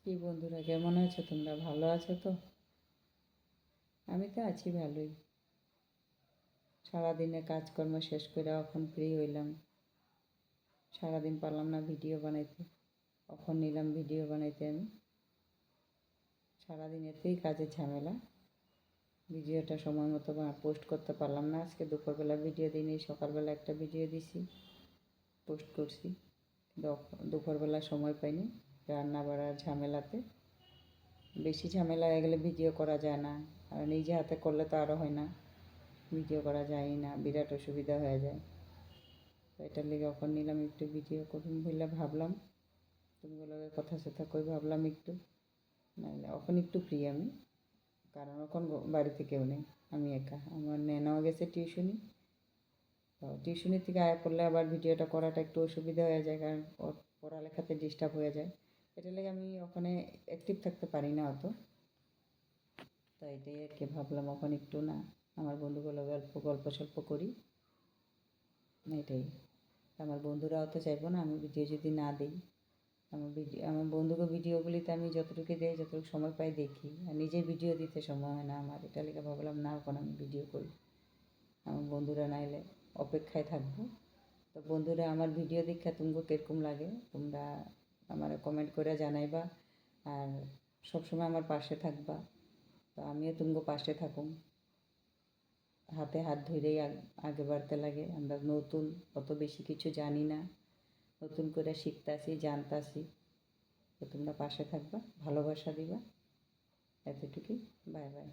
কি বন্ধুরা, কেমন আছো তোমরা? ভালো আছো তো? আমি তো আছি ভালোই। সারাদিনে কাজকর্ম শেষ করে এখন ফ্রি হইলাম। সারাদিন পারলাম না ভিডিও বানাইতে, এখন নিলাম ভিডিও বানাইতে আমি। সারাদিন এতেই কাজের ঝামেলা, ভিডিওটা সময় মতো পোস্ট করতে পারলাম না। আজকে দুপুরবেলা ভিডিও দিইনি, সকালবেলা একটা ভিডিও দিছি, পোস্ট করছি, কিন্তু দুপুরবেলা সময় পাইনি রান্না বাড়ার ঝামেলাতে। বেশি ঝামেলা হয়ে গেলে ভিডিও করা যায় না, আর নিজে হাতে করলে তো আরও হয় না, ভিডিও করা যায় না, বিরাট অসুবিধা হয়ে যায়। তো এটার লেগে এখন নিলাম একটু ভিডিও করুন বলে ভাবলাম, তুমি লগে কথা সথা কই ভাবলাম একটু, নাহলে এখন একটু ফ্রি আমি, কারণ এখন বাড়িতে কেউ নেই, আমি একা। আমার নেনাও গেছে টিউশনি, তো টিউশনি থেকে আয়া পড়লে আবার ভিডিওটা করাটা একটু অসুবিধা হয়ে যায়, কারণ ওর পড়ালেখাতে ডিস্টার্ব হয়ে যায়। এটার লেগে আমি ওখানে অ্যাক্টিভ থাকতে পারি না অত। তো এটাই আর কি, ভাবলাম এখন একটু না আমার বন্ধুগুলো গল্প সল্প করি, এটাই। আমার বন্ধুরাও তো চাইবো না আমি ভিডিও যদি না দিই। আমার বন্ধুকে ভিডিওগুলিতে আমি যতটুকু দিই, যতটুকু সময় পাই দেখি, আর নিজের ভিডিও দিতে সময় হয় না আমার। এটা লেগে ভাবলাম না, এখন আমি ভিডিও করি, আমার বন্ধুরা নাইলে অপেক্ষায় থাকবো। তো বন্ধুরা, আমার ভিডিও দেখা তোমাকে কীরকম লাগে তোমরা আমার কমেন্ট করে জানাইবা, আর সবসময় আমার পাশে থাকবা। তো আমিও তোমাকে পাশে থাকুম, হাতে হাত ধরেই আগে বাড়তে লাগে। আমরা নতুন, অত বেশি কিছু জানি না, নতুন করে শিখতাছি, জানতাছি। তো তোমরা পাশে থাকবা, ভালোবাসা দিবা, এতটুকুই। Bye bye.